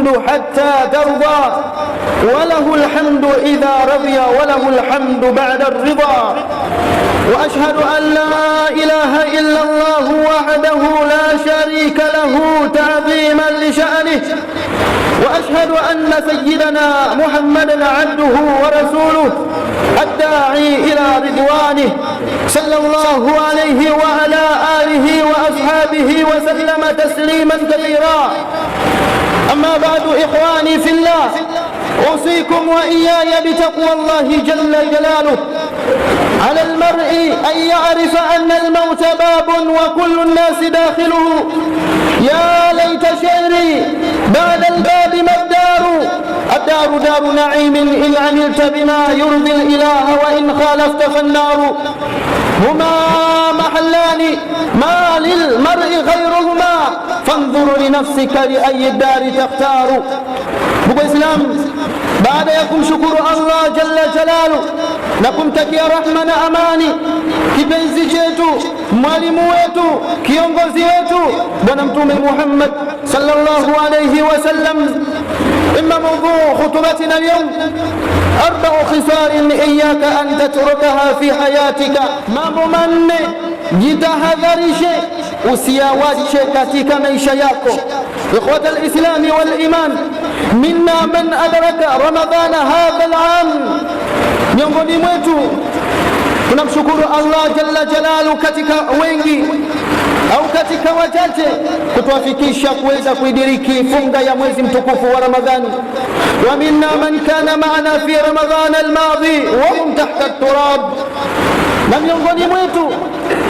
الحمد حتى ترضى وله الحمد إذا رضي وله الحمد بعد الرضا وأشهد أن لا إله إلا الله وحده لا شريك له تعظيما لشأنه وأشهد أن سيدنا محمدا عبده ورسوله الداعي إلى رضوانه صلى الله عليه وعلى آله وأصحابه وسلم تسليما كثيرا. أما بعد إخواني في الله، أوصيكم وإياي بتقوى الله جل جلاله. على المرء أن يعرف أن الموت باب وكل الناس داخله. يا ليت شعري بعد الباب ما الدار، الدار دار نعيم إن عملت بما يرضي الإله وإن خالفت فالنار. هما محلان ما للمرء غيرهما فانظر لنفسك لأي الدار تختار. Ndugu Islam, baada ya kumshukuru Allah jalla jalalu na kumtakia rahma na amani kipenzi chetu, mwalimu wetu, kiongozi wetu Bwana Mtume Muhammad sallallahu alayhi wasallam, imma mawdhu khutbatina al-yawm 4 khisal iyyaka an tatrukaha fi hayatika. Mambo manne jitahadharishe usiyawache katika maisha yako. Ikhwata al-islam wal iman, minna man adraka Ramadhan hadha al-am. Miongoni mwetu tunamshukuru Allah jalla jalalu katika wengi au katika wachache kutuafikisha kuweza kuidiriki funga ya mwezi mtukufu wa Ramadhani. Wa minna man kana ma'ana fi Ramadhan al-madi wa hum tahta at-turab. Na miongoni mwetu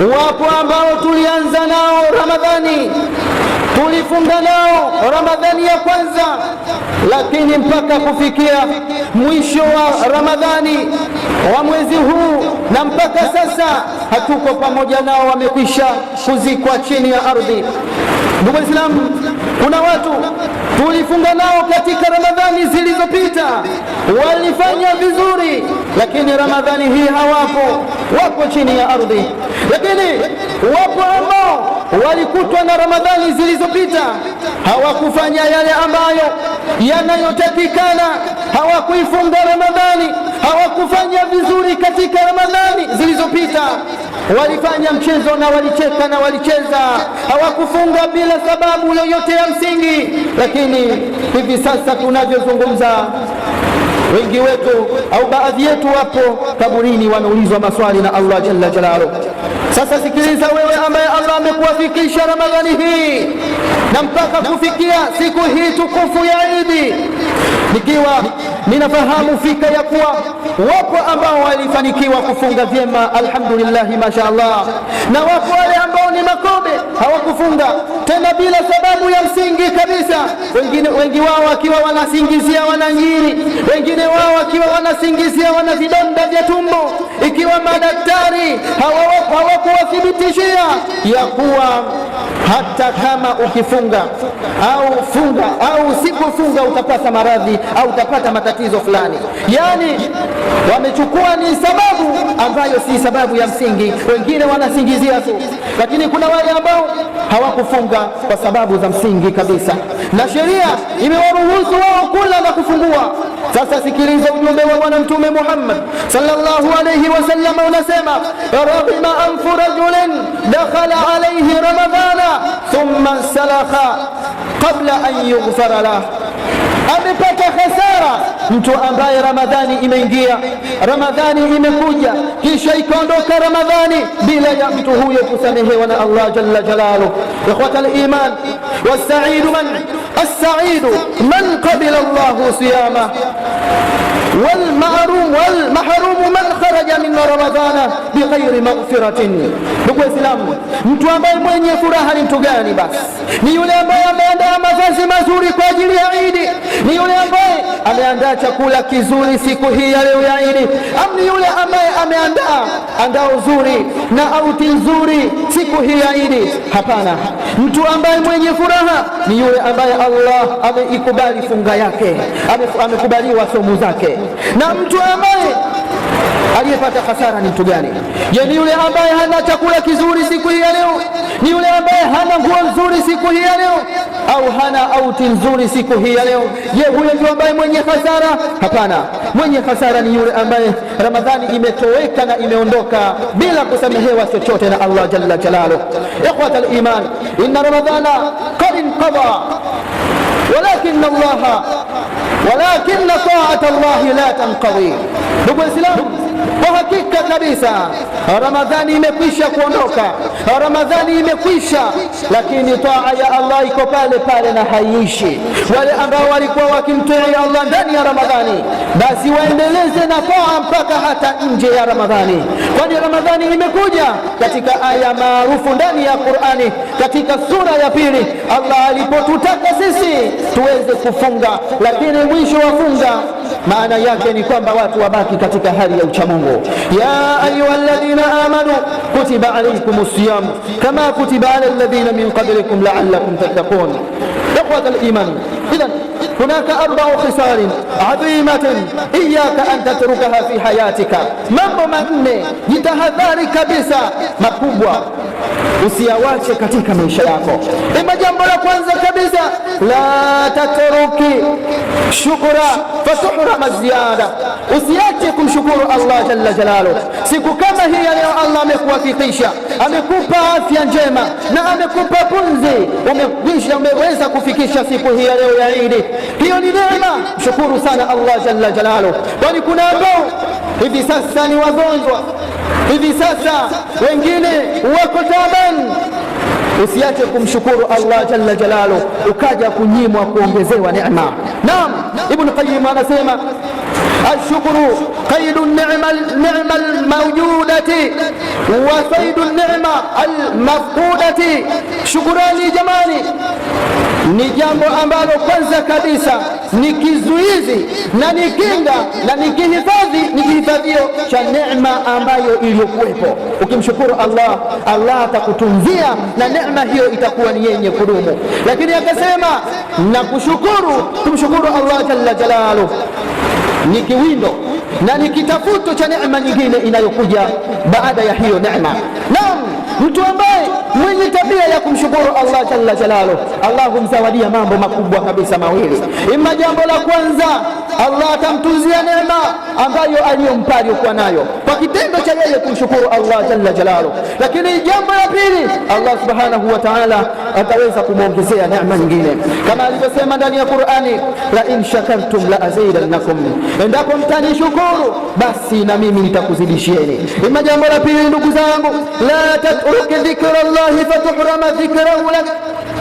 wapo ambao tulianza nao Ramadhani, tulifunga nao Ramadhani ya kwanza, lakini mpaka kufikia mwisho wa Ramadhani wa mwezi huu na mpaka sasa hatuko pamoja nao, wamekwisha kuzikwa chini ya ardhi. Ndugu Islam, kuna watu tulifunga nao katika Ramadhani zilizopita, walifanya vizuri, lakini Ramadhani hii hawapo, wapo chini ya ardhi. Lakini wapo ambao walikutwa na Ramadhani zilizopita hawakufanya yale ambayo yanayotakikana, hawakuifunga Ramadhani, hawakufanya vizuri katika Ramadhani zilizopita, walifanya mchezo na walicheka na walicheza, hawakufunga bila sababu yoyote ya msingi. Lakini hivi sasa tunavyozungumza, wengi wetu au baadhi yetu wapo kaburini, wanaulizwa maswali na Allah jalla jalaluhu. Sasa sikiliza wewe ambaye Allah amekuwafikisha Ramadhani hii na mpaka kufikia siku hii tukufu ya Idi, nikiwa ninafahamu fika ya kuwa wapo ambao walifanikiwa kufunga vyema, alhamdulillah mashaallah, na wapo wale ambao ni makobe hawakufunga tena bila sababu ya msingi kabisa. Wengi wao wakiwa wanasingizia wana nyiri, wengine wao wakiwa wanasingizia wana vidonda vya tumbo, ikiwa madaktari hawakuwathibitishia ya kuwa hata kama ukifunga au funga au usipofunga utapata maradhi au utapata matatizo fulani. Yani wamechukua ni sababu ambayo si sababu ya msingi, wengine wanasingizia tu. Lakini kuna wale ambao hawakufunga kwa sababu za msingi kabisa, na sheria imewaruhusu wao kula na kufungua. Sasa sikiliza ujumbe wa Bwana Mtume Muhammad sallallahu alayhi wasallam, unasema raghima anfu rajulin dakhala alayhi ramadhana thumma salakha qabla an yughfara lah. Amepata hasara mtu ambaye Ramadhani imeingia, Ramadhani imekuja, kisha ikaondoka Ramadhani bila ya mtu huyo kusamehewa na Allah jalla jalaluhu. Ikhwata al-iman, والسعيد من قبل الله صيامه والمحروم من خرج من رمضان بغير مغفرة. Ndugu Waislamu, mtu ambaye mwenye furaha ni mtu gani? Basi ni yule ambaye ameandaa mavazi mazuri kwa ajili ya Idi, ni yule ambaye ameandaa chakula kizuri siku hii ya leo ya Idi, au ni yule ambaye ameandaa andao zuri na auti nzuri siku hii ya Idi? Hapana, mtu ambaye mwenye furaha ni yule ambaye Allah ameikubali funga yake, amekubaliwa somo zake. Na mtu ambaye aliyepata hasara ni mtu gani? Je, ni yule ambaye hana chakula kizuri siku hii ya leo? Ni yule ambaye hana nguo nzuri siku hii ya leo? Au hana auti nzuri siku hii ya leo? Je, huyo ndio ambaye mwenye hasara? Hapana, mwenye hasara ni yule ambaye Ramadhani imetoweka na imeondoka bila kusamehewa chochote na Allah jalla jalaluhu. Ikhwata al-iman, inna ramadhana qad inqada walakin ta'ata Allah la tanqadi. Ndugu Waislamu, kwa hakika kabisa Ramadhani imekwisha kuondoka, Ramadhani imekwisha, lakini taa ya Allah iko pale pale na haiishi. Wale ambao walikuwa wakimtii Allah ndani ya Ramadhani, basi waendeleze na taa mpaka hata nje ya Ramadhani, kwani Ramadhani imekuja katika aya maarufu ndani ya Qur'ani, katika sura ya pili, Allah alipotutaka sisi tuweze kufunga, lakini mwisho wa funga maana yake ni kwamba watu wabaki katika hali ya uchamungu. Ya ayyuhalladhina amanu kutiba alaykumus siyam kama kutiba alal ladhina min qablikum la'allakum tattaqun. Ikhwata al-iman, idhan hunaka 4 khisal 'azimatin iyyaka an tatrukaha fi hayatika. Mambo manne jitahadhari kabisa makubwa usiyawache katika maisha yako. Ima jambo la kwanza kabisa, la tatruki shukra fatuhrama ziyada. Usiache kumshukuru Allah jalla jalaluhu. Siku kama hii ya leo Allah amekuwafikisha, amekupa afya njema na amekupa pumzi, umeweza kufikisha siku hii ya leo ya Eid. Hiyo ni neema, shukuru sana Allah jalla jalaluhu. Kwani kuna ambao hivi sasa ni wagonjwa, hivi sasa wengine wako taban. Usiache kumshukuru Allah jalla jalaluhu ukaja kunyimwa kuongezewa neema. Naam, Ibn Qayyim anasema ashukuru qaidu ni'ma al-mawjudati wa saidu ni'ma al-mafqudati. Shukurani jamani ni jambo ambalo kwanza kabisa ni kizuizi na ni kinga na ni kihifadhio cha neema ambayo iliyokuwepo. Ukimshukuru Allah, Allah atakutunzia na neema hiyo itakuwa ni yenye kudumu. Lakini akasema na kumshukuru Allah jalla jalaluhu ni kiwindo na ni kitafuto cha neema nyingine inayokuja baada ya hiyo neema. Naam, mtu ambaye mwenye tabia ya kumshukuru Allah jalla jalaluhu, Allah humzawadia mambo makubwa kabisa mawili. Ima jambo la kwanza, Allah atamtuzia neema ambayo aliyompa aliyokuwa nayo kwa kitendo cha yeye kumshukuru Allah jalla jalaluhu. Lakini jambo la pili, Allah subhanahu wa ta'ala ataweza kumwongezea neema nyingine, kama alivyosema ndani ya Qur'ani, la in shakartum la azidannakum, endapo mtanishukuru basi na mimi nitakuzidishieni. Ima jambo la pili, ndugu zangu, la tatruki dhikra Allah fatuhrama dhikrahu lak.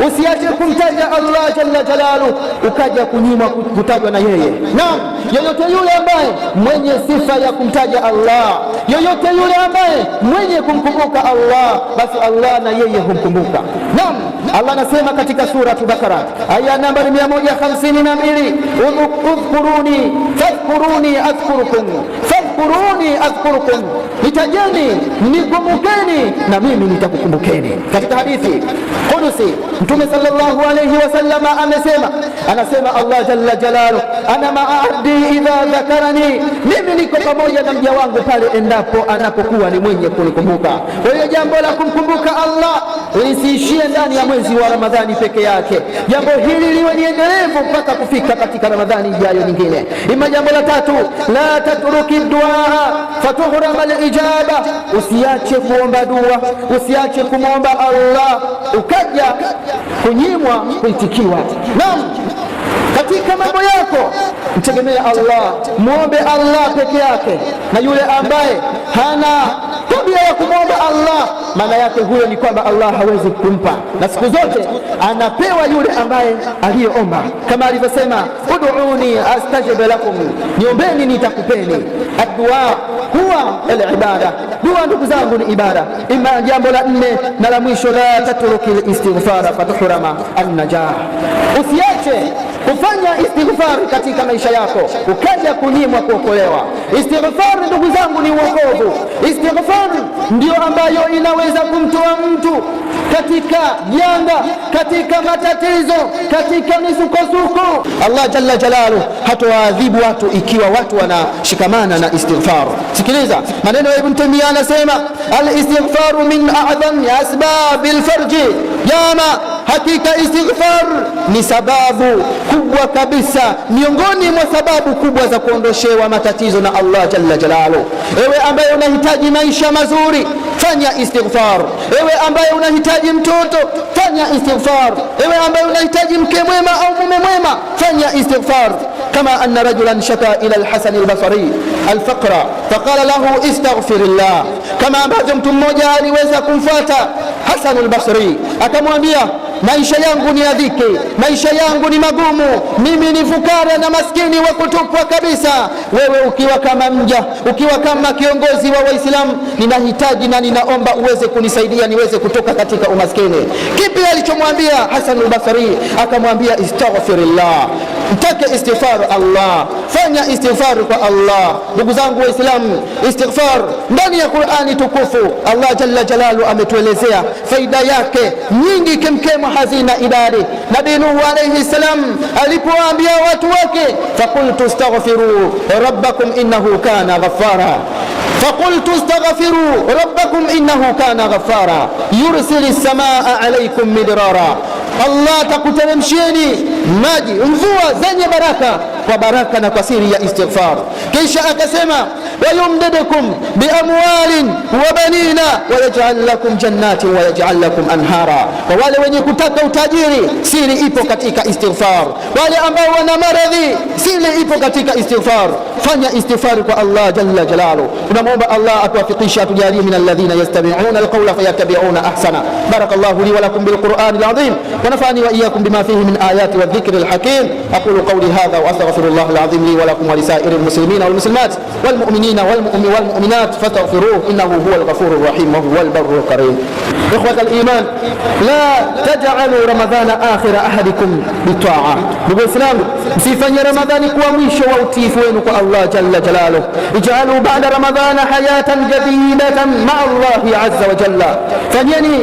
Usiache kumtaja Allah jalla jalaluhu ukaja kunyimwa kutajwa na yeye. Naam, yoyote yule ambaye mwenye sifa ya kumtaja Allah, yoyote yule ambaye mwenye kumkumbuka Allah, basi Allah na yeye humkumbuka. Naam, Allah anasema katika sura Bakara aya nambari 152, udhkuruni fadhkuruni adhkurukum, nitajeni nikumbukeni na mimi nitakukumbukeni. Katika hadithi Qudusi Mtume sallallahu alayhi wasallam anasema Allah jalla jalaluhu, ana ma'abdi idha dhakarani, mimi niko pamoja na mja wangu pale endapo anapokuwa ni mwenye kunikumbuka. Kwa hiyo jambo la kumkumbuka Allah lisiishie ndani ya mwezi wa Ramadhani peke yake, jambo hili liwe ni endelevu mpaka kufika katika Ramadhani ijayo nyingine. Ima jambo la tatu, la tatruki dua fatuhrama al-ijaba. Usiache kuomba dua, usiache kumwomba Allah ukaja kunyimwa kuitikiwa. Naam, katika mambo yako mtegemea Allah, muombe Allah peke yake, na yule ambaye hana tabia ya kumwomba Allah, maana yake huyo ni kwamba Allah hawezi kumpa, na siku zote anapewa yule ambaye aliyeomba, kama alivyosema ud'uni astajib lakum, niombeni nitakupeni. Ad-du'a huwa al-ibada, dua ndugu zangu ni ibada. Ima jambo la 4 na la mwisho, la tatruki al-istighfara fatuhrama an-najah. Usiache kufanya istighfar katika maisha yako, ukaja kunyimwa kuokolewa. Istighfar ndugu zangu ni wokovu. Istighfar ndio ambayo inaweza kumtoa mtu katika janga, katika matatizo, katika misukosuko. Allah jalla jalaluhu hatowaadhibu watu ikiwa watu wanashikamana na istighfar. Sikiliza maneno ya Ibn Taymiyyah, anasema al-istighfaru min a'zami asbabil farji. Jama, hakika istighfar ni sababu kubwa kabisa miongoni mwa sababu kubwa za kuondoshewa matatizo na Allah jalla jalaluhu. Ewe ambaye unahitaji maisha mazuri, fanya istighfar. Ewe ambaye unahitaji mtoto, fanya istighfar. Ewe ambaye unahitaji mke mwema au mume mwema, fanya istighfar. كما أن رجلا شكا إلى الحسن البصري الفقر فقال له استغفر الله. كما ambavyo mtu mmoja aliweza kumfuata Hasan al-Basri akamwambia, maisha yangu ni adhiki, maisha yangu ni magumu, mimi ni fukara na maskini wa kutupwa kabisa. Wewe ukiwa kama mja, ukiwa kama kiongozi wa Waislamu, ninahitaji na ninaomba uweze kunisaidia niweze kutoka katika umaskini. Kipi alichomwambia Hasan al-Basri? Akamwambia istaghfirillah, mtake istighfar Allah, fanya istighfar kwa Allah. Ndugu zangu Waislamu, istighfar ndani ya Qur'ani tukufu Allah jalla jalaluhu ametuelezea faida yake nyingi kemkemo hazina idadi. Nabii Nuh alayhi salam alipoambia watu wake, faqultu astaghfiru rabbakum innahu kana ghaffara, فقلت استغفروا ربكم إنه كان غفارا يرسل السماء عليكم مدرارا. Allah takuteremshieni maji, mvua zenye baraka, kwa baraka na kwa siri ya istighfar. Kisha akasema wayumdidukum biamwalin wa banina wayaj'al lakum jannatin wayaj'al lakum anhara. Kwa wale wenye kutaka utajiri, siri ipo katika istighfar. Wale ambao wana maradhi, siri ipo katika istighfar. Fanya istighfar kwa Allah jalla jalaluhu. Tunamwomba Allah atuwafikishe, atujalie min alladhina yastami'una alqawla fayattabi'una ahsana. Barakallahu li wa lakum bil Qur'anil azim ونفعني وإياكم بما فيه من آيات والذكر الحكيم. أقول قولي هذا وأستغفر الله العظيم لي ولكم ولسائر المسلمين والمسلمات والمؤمنين والمؤمنات فاستغفروه إنه هو الغفور الرحيم وهو البر الكريم. إخوة الإيمان، لا تجعلوا رمضان آخر أحدكم بالطاعة. بالإسلام msifanye Ramadhani kuwa mwisho wa utiifu wenu kwa Allah jalla jalaluhu. Ij'alu ba'da Ramadhana hayatan jadidatan ma'a Allah azza wa jalla. Fanyeni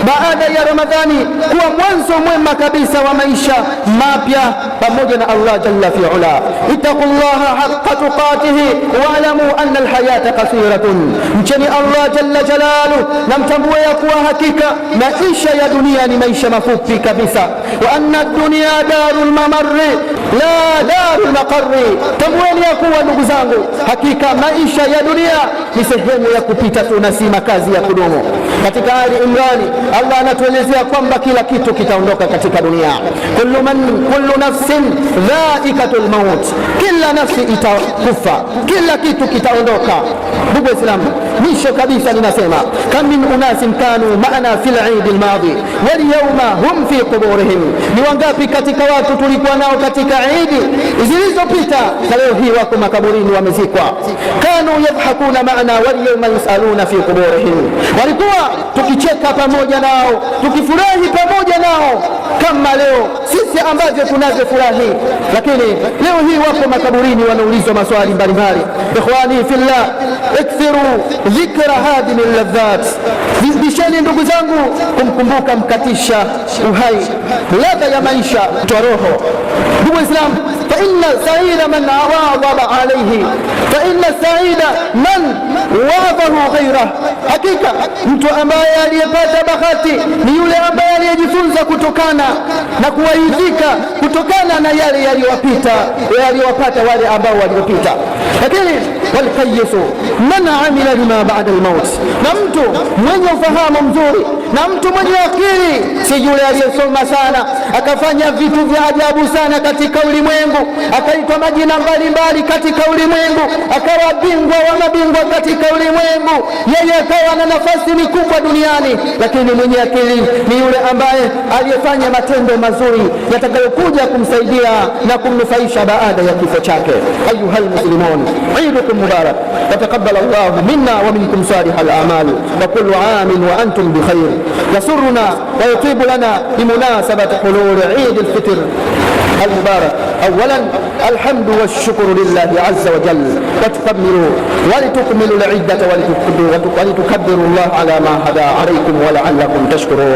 baada ya Ramadhani kuwa mwanzo mwema kabisa wa maisha mapya pamoja na Allah jalla fi ula. Ittaqullaha haqqa tuqatihi wa'lamu anna alhayata qasiratun. Mcheni Allah jalla jalaluhu na mtambue ya kuwa hakika maisha ya dunia ni maisha mafupi kabisa. Wa anna ad-dunya darul mamarri la darul maqarri. Tambueni ya kuwa ndugu zangu, hakika maisha ya dunia ni sehemu ya kupita tu na si makazi ya kudumu. Katika Ali Imran Allah anatuelezea kwamba kila kitu kitaondoka katika dunia. Kullu nafsin dha'iqatul maut, kila nafsi itakufa, kila kitu kitaondoka. Ndugu Waislamu, mwisho kabisa ninasema kam min unasin kanu ma'ana fil eid al-madi wal yawma hum fi quburihim. Ni wangapi katika watu tulikuwa nao katika Eid zilizopita na leo hii wako makaburini wamezikwa. Kanu yadhakuna ma'ana wal yawma yusaluna fi quburihim, walikuwa tukicheka pamoja nao, tukifurahi pamoja nao kama leo sisi ambavyo tunavyofurahi, lakini leo hii wako makaburini wanaulizwa maswali mbalimbali. Ikhwani fillah, ikthiru dhikra hadhihi alladhat. Bisheni ndugu zangu kumkumbuka mkatisha uhai, ladha ya maisha kwa roho. Ndugu Islam, fa inna sa'ida man awadha alayhi, fa inna sa'ida man wadahu ghayra. Hakika mtu ambaye aliyepata bahati ni yule ambaye aliyejifunza kutokana na kuwaidhika kutokana na yale yaliyowapata wale ambao waliopita. Lakini walqayyisu man amila lima ba'da al-maut, na mtu mwenye ufahamu mzuri na mtu mwenye akili si yule aliyesoma sana akafanya vitu vya ajabu sana katika ulimwengu, akaitwa majina mbalimbali katika ulimwengu, akawa bingwa wa mabingwa katika ulimwengu, yeye akawa na nafasi mikubwa duniani. Lakini mwenye akili ni yule ambaye aliyefanya matendo mazuri yatakayokuja kumsaidia na kumnufaisha baada ya kifo chake. Ayuhal muslimun, Eidukum mubarak, wa taqabbal Allahu minna wa minkum salihal a'mal, wa kullu 'amin wa antum bi khair. يسرنا ويطيب لنا بمناسبة حلول عيد الفطر المبارك. أولا الحمد والشكر لله عز وجل، ولتكملوا العدة ولتكبروا الله على ما هدى عليكم ولعلكم تشكرون.